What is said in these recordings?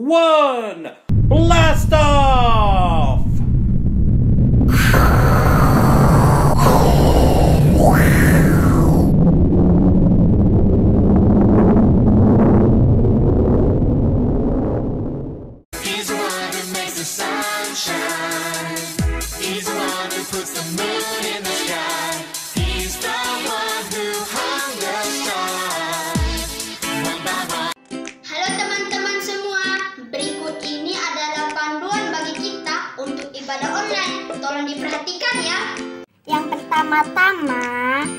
1, blast off! He's the one who makes the sun shine. He's the one who puts the moon in the sky. He's the one who hung the stars. One by one. Halo teman-teman semua, berikut ini adalah panduan bagi kita untuk ibadah online. Tolong diperhatikan ya. Yang pertama-tama,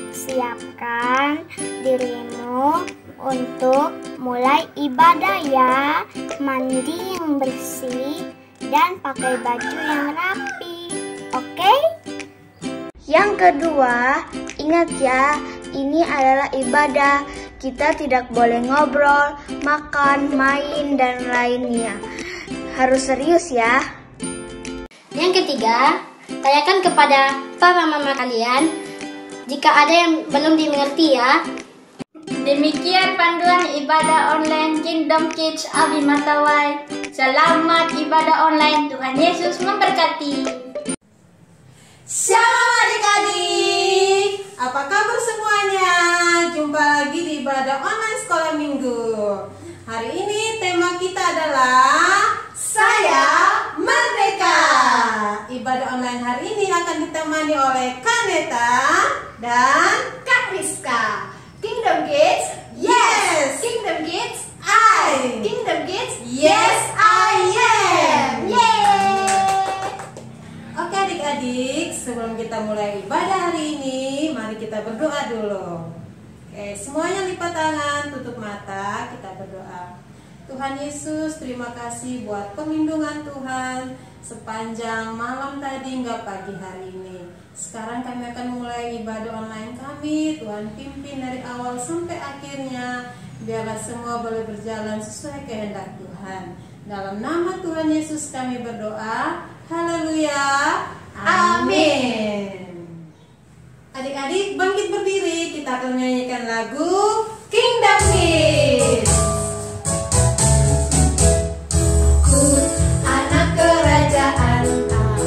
siapkan dirimu untuk mulai ibadah ya. Mandi yang bersih dan pakai baju yang rapi. Oke? Yang kedua, ingat ya, ini adalah ibadah. Kita tidak boleh ngobrol, makan, main, dan lainnya. Harus serius ya. Yang ketiga, tanyakan kepada papa mama kalian jika ada yang belum dimengerti ya. Demikian panduan ibadah online Kingdom Kids Abi Matawai. Selamat ibadah online, Tuhan Yesus memberkati. Shalom adik-adik, apa kabar semuanya? Jumpa lagi di ibadah online sekolah minggu. Hari ini tema kita adalah Saya Merdeka. Ibadah online hari ini akan ditemani oleh Kak Neta dan Kak Rizka. Kingdom Kids, yes. Kingdom Kids, I. Kingdom Kids, yes I am. Yeay. Oke adik-adik, sebelum kita mulai ibadah hari ini, mari kita berdoa dulu. Oke, semuanya lipat tangan, tutup mata, kita berdoa. Tuhan Yesus, terima kasih buat perlindungan Tuhan sepanjang malam tadi hingga pagi hari ini. Sekarang kami akan mulai ibadah online kami. Tuhan pimpin dari awal sampai akhirnya. Biarlah semua boleh berjalan sesuai kehendak Tuhan. Dalam nama Tuhan Yesus kami berdoa. Haleluya. Amin. Adik-adik bangkit berdiri. Kita akan menyanyikan lagu Kingdom Kids. Ku anak kerajaan Allah,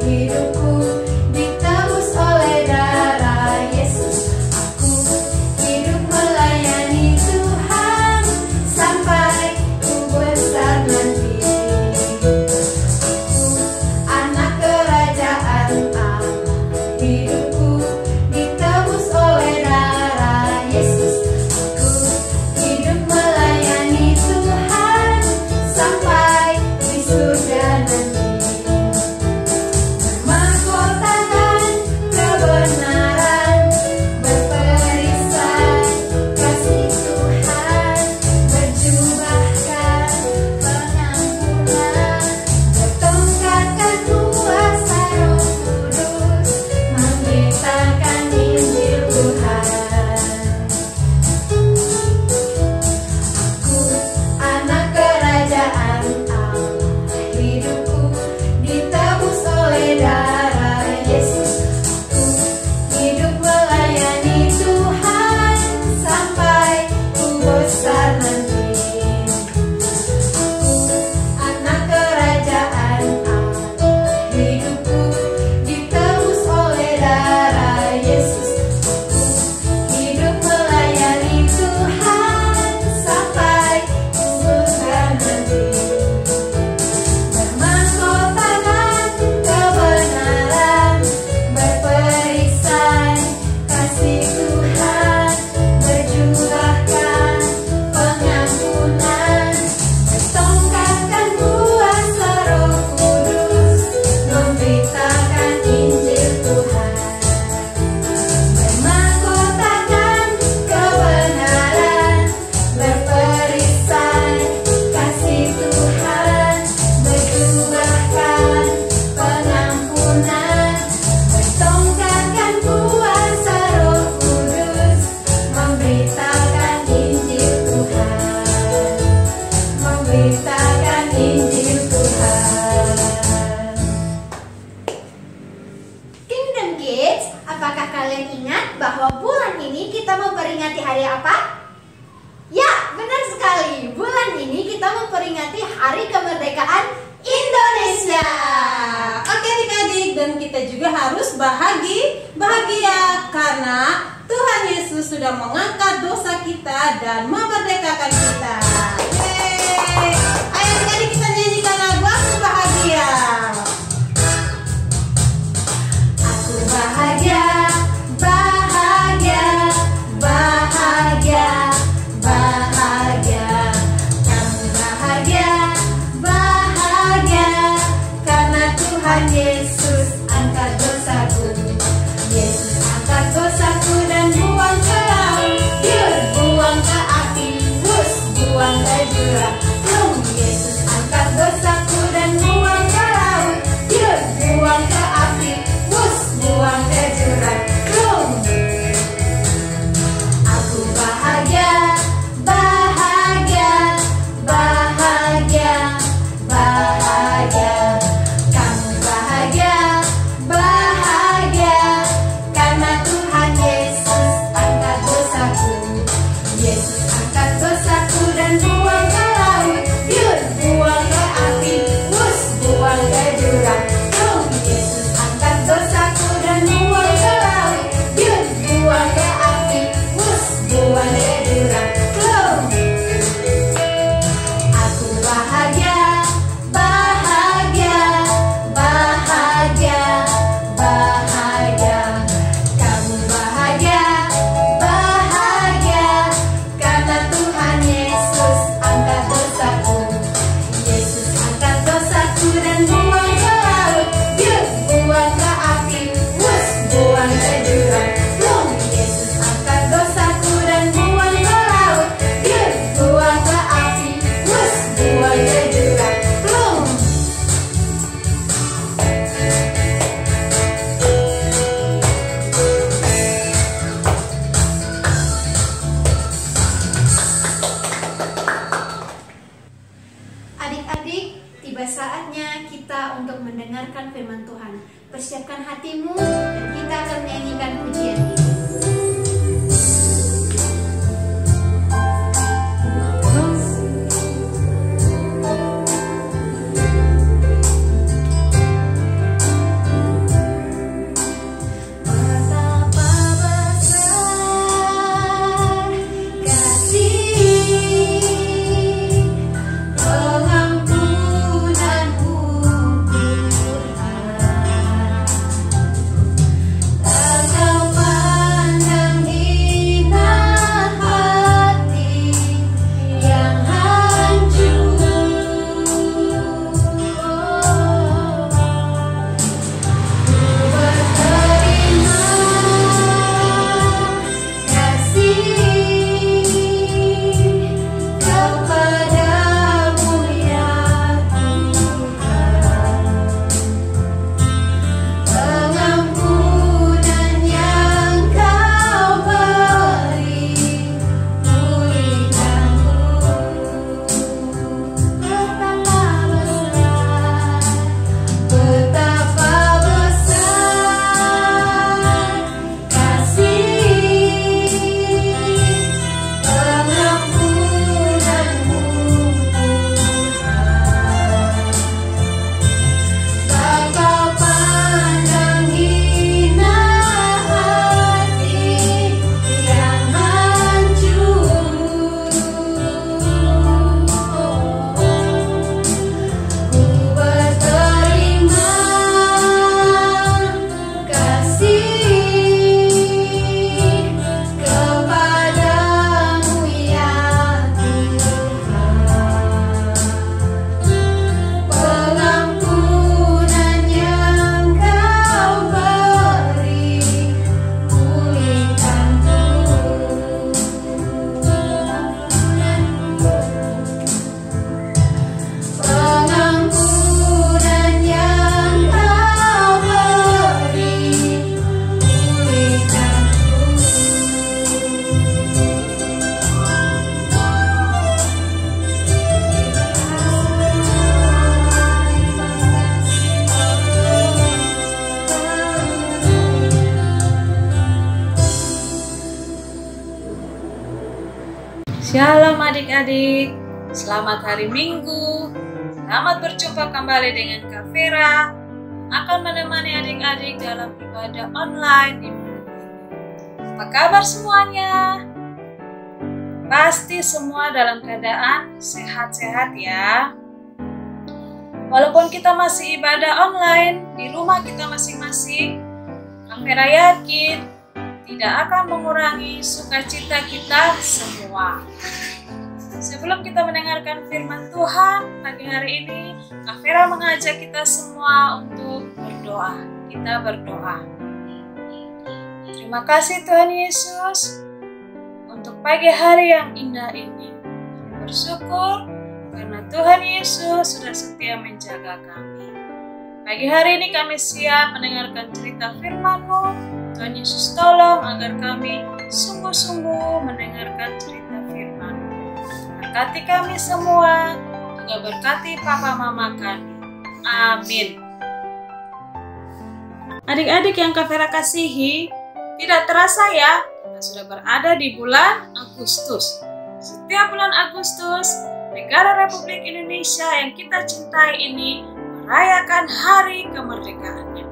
hidupku ditebus oleh darah Yesus. Aku hidup melayani Tuhan sampai ku besar nanti. Anak kerajaan Allah, hidupku ditebus oleh darah Yesus. Aku hidup bahagia karena Tuhan Yesus sudah mengangkat dosa kita dan memerdekakan kita. Yeay. Ayo adik-adik kita nyanyikan lagu Aku Bahagia. Aku bahagia, bahagia, bahagia, bahagia. Kamu bahagia, bahagia karena Tuhan Yesus angkat dosaku. Yesus angkat dosaku dan buang ke laut. Yur, buang ke api. Wus, buang ke jurang. Plum, Yesus angkat dosaku dan buang ke laut. Yur, buang ke api. Wus, buang ke jurang. Plum. Aku bahagia, bahagia, bahagia, bahagia. Kamu bahagia, bahagia karena Tuhan Yesus angkat dosaku. Yesus angkat dosaku dan buang ke laut. Yur, buang ke api. Wus, buang ke jurang. Plum, Yesus angkat dosaku dan buang ke laut. Yur, buang ke api. Wus, buang ke jurang. Plum. Aku bahagia, bahagia, bahagia, bahagia. Kamu bahagia, bahagia karena Tuhan Yesus angkat dosaku. Yesus angkat dosaku dan buang ke laut. Yuk, buang ke api. Wus, buang ke jurang. Plum, Yesus angkat dosaku dan buang ke laut. Yuk, buang ke api. Wus, buang ke jurang. Plum. Adik-adik, tiba saatnya kita untuk mendengarkan firman Tuhan. Persiapkan hatimu dan kita akan menyanyikan pujian ini. Betapa besar kasih pengampunanmu Tuhan. Engkau pandang hina hati yang hancur. Shalom adik-adik, selamat hari Minggu. Selamat berjumpa kembali dengan Kak Vera akan menemani adik-adik dalam ibadah online di Minggu. Apa kabar semuanya? Pasti semua dalam keadaan sehat-sehat ya. Walaupun kita masih ibadah online di rumah kita masing-masing, Kak Vera yakin tidak akan mengurangi sukacita kita semua. Sebelum kita mendengarkan firman Tuhan pagi hari ini, Kak Vera mengajak kita semua untuk berdoa. Kita berdoa. Terima kasih Tuhan Yesus untuk pagi hari yang indah ini. Kami bersyukur karena Tuhan Yesus sudah setia menjaga kami. Pagi hari ini kami siap mendengarkan cerita firman-Mu. Tuhan Yesus tolong agar kami sungguh-sungguh mendengarkan cerita firman-Mu. Berkati kami semua, juga berkati papa mama kami. Amin. Adik-adik yang Kak Vera kasihi, tidak terasa ya, kita sudah berada di bulan Agustus. Setiap bulan Agustus, negara Republik Indonesia yang kita cintai ini merayakan hari kemerdekaannya.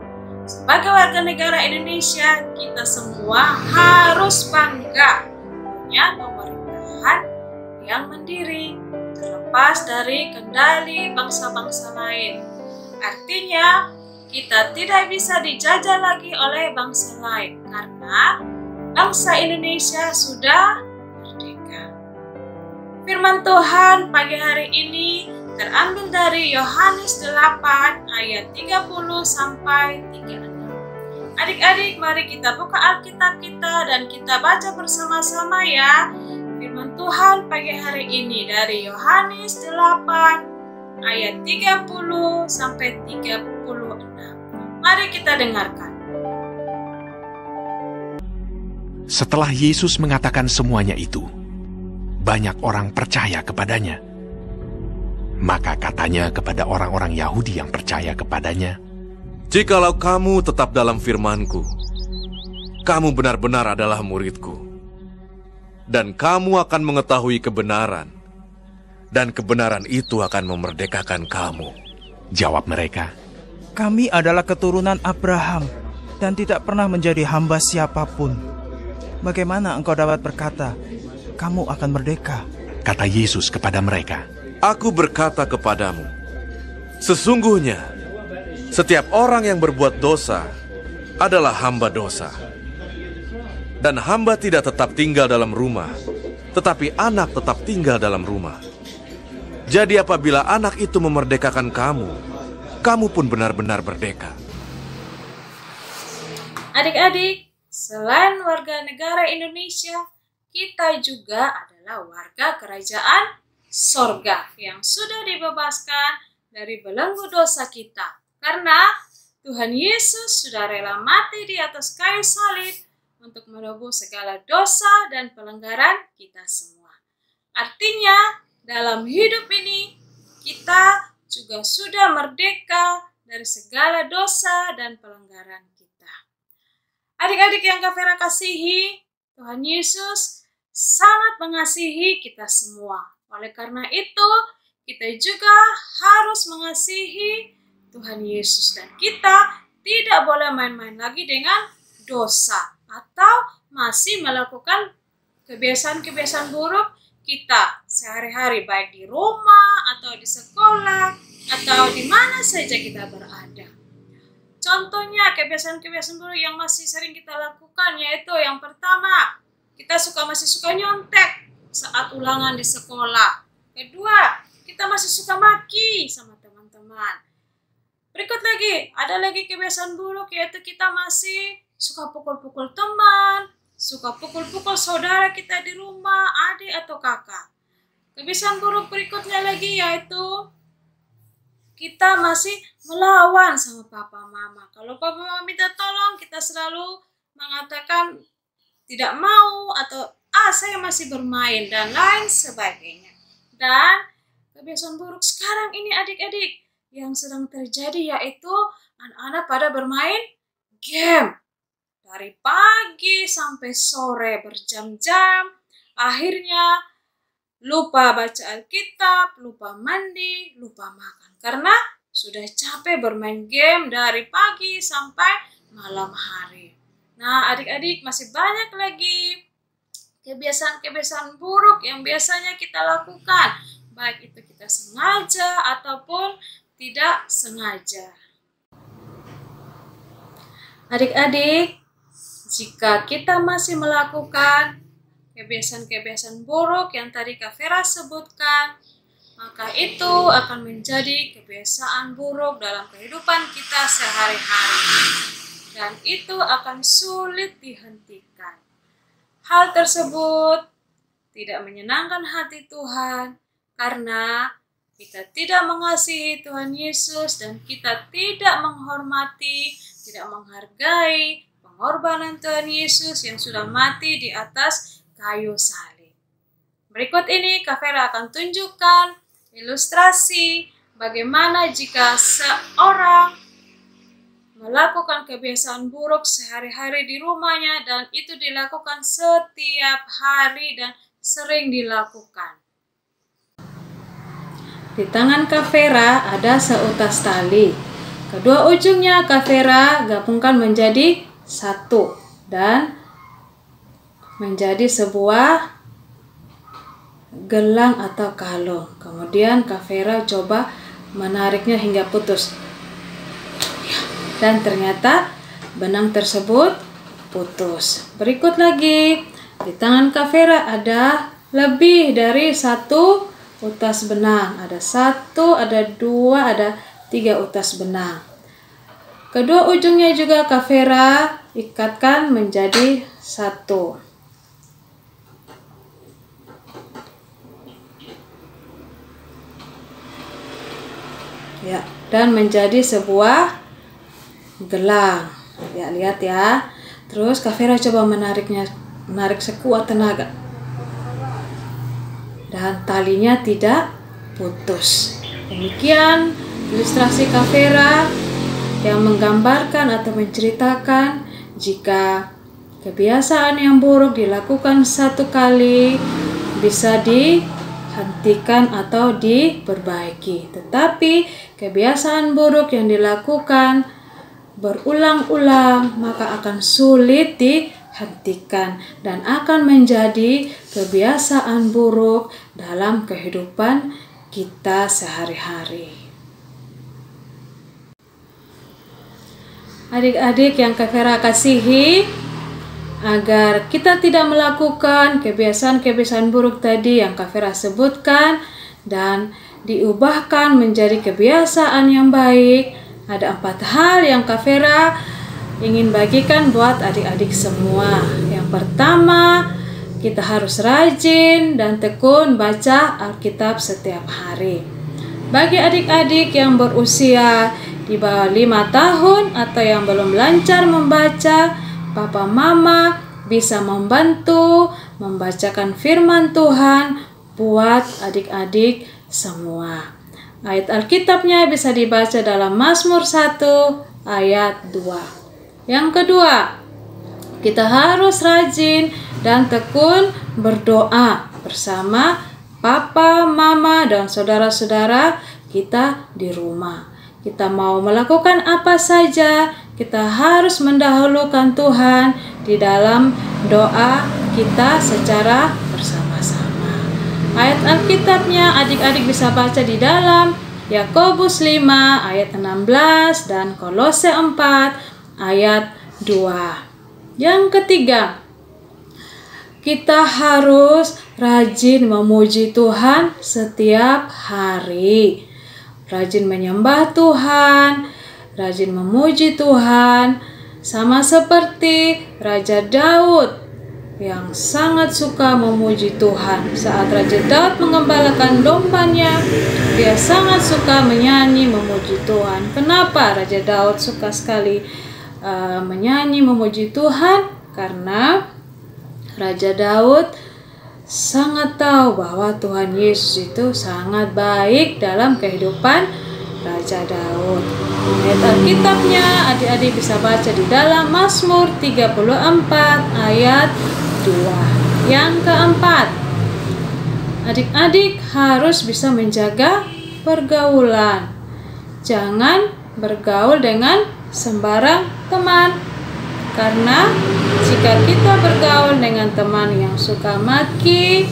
Sebagai warga negara Indonesia, kita semua harus bangga punya pemerintahan yang mandiri, terlepas dari kendali bangsa-bangsa lain. Artinya, kita tidak bisa dijajah lagi oleh bangsa lain karena bangsa Indonesia sudah merdeka. Firman Tuhan pagi hari ini terambil dari Yohanes 8 ayat 30 sampai 36. Adik-adik, mari kita buka Alkitab kita dan kita baca bersama-sama ya. Firman Tuhan pagi hari ini dari Yohanes 8 ayat 30 sampai 36. Mari kita dengarkan. Setelah Yesus mengatakan semuanya itu, banyak orang percaya kepadanya. Maka katanya kepada orang-orang Yahudi yang percaya kepadanya, "Jikalau kamu tetap dalam firman-Ku, kamu benar-benar adalah murid-Ku. Dan kamu akan mengetahui kebenaran, dan kebenaran itu akan memerdekakan kamu." Jawab mereka, "Kami adalah keturunan Abraham dan tidak pernah menjadi hamba siapapun. Bagaimana engkau dapat berkata, kamu akan merdeka?" Kata Yesus kepada mereka, "Aku berkata kepadamu, sesungguhnya setiap orang yang berbuat dosa adalah hamba dosa. Dan hamba tidak tetap tinggal dalam rumah, tetapi anak tetap tinggal dalam rumah. Jadi apabila anak itu memerdekakan kamu, kamu pun benar-benar merdeka." Adik-adik, selain warga negara Indonesia, kita juga adalah warga kerajaan sorga yang sudah dibebaskan dari belenggu dosa kita. Karena Tuhan Yesus sudah rela mati di atas kayu salib untuk menebus segala dosa dan pelanggaran kita semua. Artinya, dalam hidup ini, kita juga sudah merdeka dari segala dosa dan pelanggaran kita. Adik-adik yang Kak Vera kasihi, Tuhan Yesus sangat mengasihi kita semua. Oleh karena itu, kita juga harus mengasihi Tuhan Yesus. Dan kita tidak boleh main-main lagi dengan dosa atau masih melakukan kebiasaan-kebiasaan buruk kita sehari-hari, baik di rumah atau di sekolah atau di mana saja kita berada. Contohnya kebiasaan-kebiasaan buruk yang masih sering kita lakukan yaitu yang pertama, kita masih suka nyontek saat ulangan di sekolah. Kedua, kita masih suka maki sama teman-teman. Berikut lagi, ada lagi kebiasaan buruk yaitu kita masih suka pukul-pukul teman, suka pukul-pukul saudara kita di rumah, adik atau kakak. Kebiasaan buruk berikutnya lagi yaitu kita masih melawan sama papa mama. Kalau papa mama minta tolong, kita selalu mengatakan tidak mau atau saya masih bermain dan lain sebagainya. Dan kebiasaan buruk sekarang ini adik-adik yang sedang terjadi yaitu anak-anak pada bermain game. Dari pagi sampai sore berjam-jam, akhirnya lupa baca Alkitab, lupa mandi, lupa makan. Karena sudah capek bermain game dari pagi sampai malam hari. Nah, adik-adik masih banyak lagi kebiasaan-kebiasaan buruk yang biasanya kita lakukan, baik itu kita sengaja ataupun tidak sengaja. Adik-adik, jika kita masih melakukan kebiasaan-kebiasaan buruk yang tadi Kak Vera sebutkan, maka itu akan menjadi kebiasaan buruk dalam kehidupan kita sehari-hari. Dan itu akan sulit dihentikan. Hal tersebut tidak menyenangkan hati Tuhan karena kita tidak mengasihi Tuhan Yesus dan kita tidak menghormati, tidak menghargai pengorbanan Tuhan Yesus yang sudah mati di atas kayu salib. Berikut ini Kak Vera akan tunjukkan ilustrasi bagaimana jika seorang melakukan kebiasaan buruk sehari-hari di rumahnya dan itu dilakukan setiap hari dan sering dilakukan. Di tangan Kak Vera ada seutas tali. Kedua ujungnya Kak Vera gabungkan menjadi satu dan menjadi sebuah gelang atau kalung. Kemudian Kak Vera coba menariknya hingga putus. Dan ternyata benang tersebut putus. Berikut lagi, di tangan Kak Vera ada lebih dari satu utas benang. Ada satu, ada dua, ada 3 utas benang. Kedua ujungnya juga Kak Vera ikatkan menjadi satu. Ya, dan menjadi sebuah gelang. Ya, lihat ya. Terus Kak Vera coba menarik sekuat tenaga. Dan talinya tidak putus. Demikian ilustrasi Kak Vera yang menggambarkan atau menceritakan jika kebiasaan yang buruk dilakukan satu kali bisa dihentikan atau diperbaiki. Tetapi kebiasaan buruk yang dilakukan berulang-ulang maka akan sulit dihentikan dan akan menjadi kebiasaan buruk dalam kehidupan kita sehari-hari. Adik-adik yang Kak Vera kasihi, agar kita tidak melakukan kebiasaan-kebiasaan buruk tadi yang Kak Vera sebutkan dan diubahkan menjadi kebiasaan yang baik, ada 4 hal yang Kak Vera ingin bagikan buat adik-adik semua. Yang pertama, kita harus rajin dan tekun baca Alkitab setiap hari. Bagi adik-adik yang berusia di bawah 5 tahun atau yang belum lancar membaca, Papa Mama bisa membantu membacakan firman Tuhan buat adik-adik semua. Ayat Alkitabnya bisa dibaca dalam Mazmur 1 ayat 2. Yang kedua, kita harus rajin dan tekun berdoa bersama Papa, Mama, dan saudara-saudara kita di rumah. Kita mau melakukan apa saja, kita harus mendahulukan Tuhan di dalam doa kita secara bersama-sama. Ayat Alkitabnya adik-adik bisa baca di dalam Yakobus 5 ayat 16 dan Kolose 4 ayat 2. Yang ketiga, kita harus rajin memuji Tuhan setiap hari. Rajin menyembah Tuhan, rajin memuji Tuhan, sama seperti Raja Daud yang sangat suka memuji Tuhan. Saat Raja Daud mengembalakan dombanya, dia sangat suka menyanyi memuji Tuhan. Kenapa Raja Daud suka sekali menyanyi memuji Tuhan? Karena Raja Daud sangat tahu bahwa Tuhan Yesus itu sangat baik dalam kehidupan Raja Daud. Ayat Alkitabnya adik-adik bisa baca di dalam Mazmur 34 ayat 2. Yang keempat, adik-adik harus bisa menjaga pergaulan. jangan bergaul dengan sembarang teman. Karena jika kita bergaul dengan teman yang suka maki,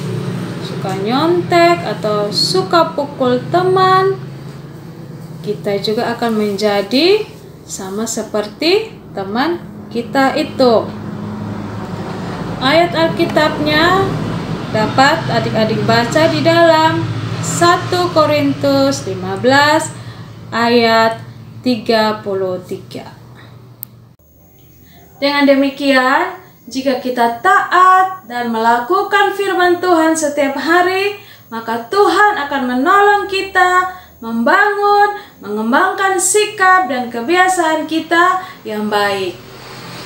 suka nyontek, atau suka pukul teman, kita juga akan menjadi sama seperti teman kita itu. Ayat Alkitabnya dapat adik-adik baca di dalam 1 Korintus 15 ayat 33. Dengan demikian, jika kita taat dan melakukan firman Tuhan setiap hari, maka Tuhan akan menolong kita membangun, mengembangkan sikap dan kebiasaan kita yang baik.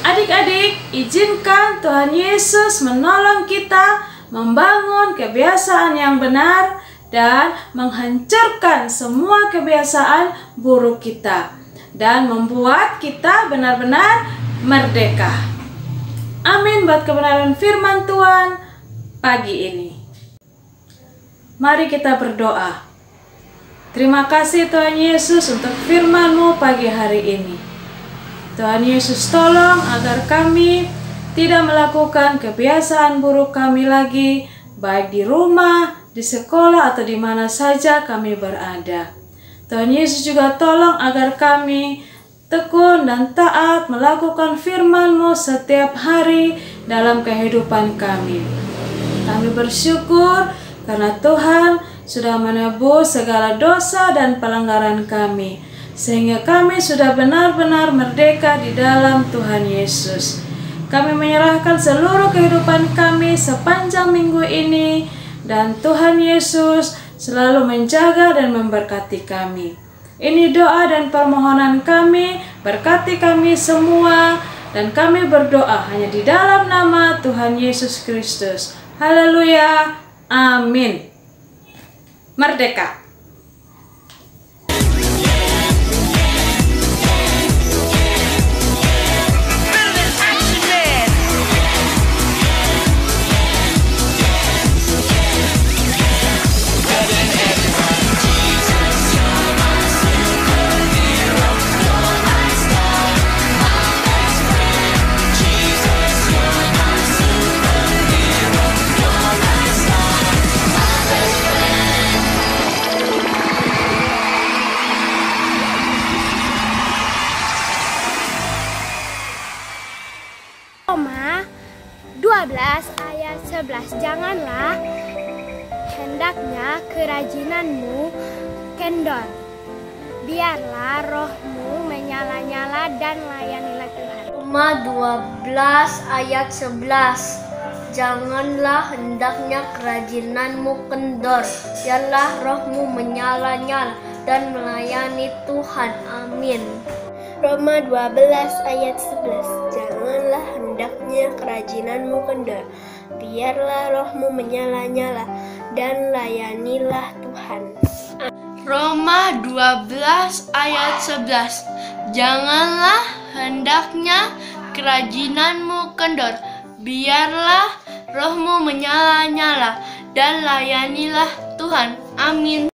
Adik-adik, izinkan Tuhan Yesus menolong kita membangun kebiasaan yang benar dan menghancurkan semua kebiasaan buruk kita dan membuat kita benar-benar merdeka. Amin buat kebenaran firman Tuhan pagi ini. Mari kita berdoa. Terima kasih Tuhan Yesus untuk firman-Mu pagi hari ini. Tuhan Yesus, tolong agar kami tidak melakukan kebiasaan buruk kami lagi, baik di rumah, di sekolah, atau di mana saja kami berada. Tuhan Yesus juga tolong agar kami tekun dan taat melakukan firman-Mu setiap hari dalam kehidupan kami. Kami bersyukur karena Tuhan sudah menebus segala dosa dan pelanggaran kami, sehingga kami sudah benar-benar merdeka di dalam Tuhan Yesus. Kami menyerahkan seluruh kehidupan kami sepanjang minggu ini, dan Tuhan Yesus selalu menjaga dan memberkati kami. Ini doa dan permohonan kami, berkati kami semua, dan kami berdoa hanya di dalam nama Tuhan Yesus Kristus. Haleluya, amin. Merdeka. Roma 12 ayat 11. Janganlah hendaknya kerajinanmu kendor. Biarlah rohmu menyala-nyala dan layanilah Tuhan. Roma 12 ayat 11. Janganlah hendaknya kerajinanmu kendor, biarlah rohmu menyala-nyala dan melayani Tuhan. Amin. Roma 12 ayat 11. Janganlah hendaknya kerajinanmu kendor, biarlah rohmu menyala-nyala dan layanilah Tuhan. Roma 12 ayat 11. Janganlah hendaknya kerajinanmu kendor, biarlah rohmu menyala-nyala dan layanilah Tuhan. Amin.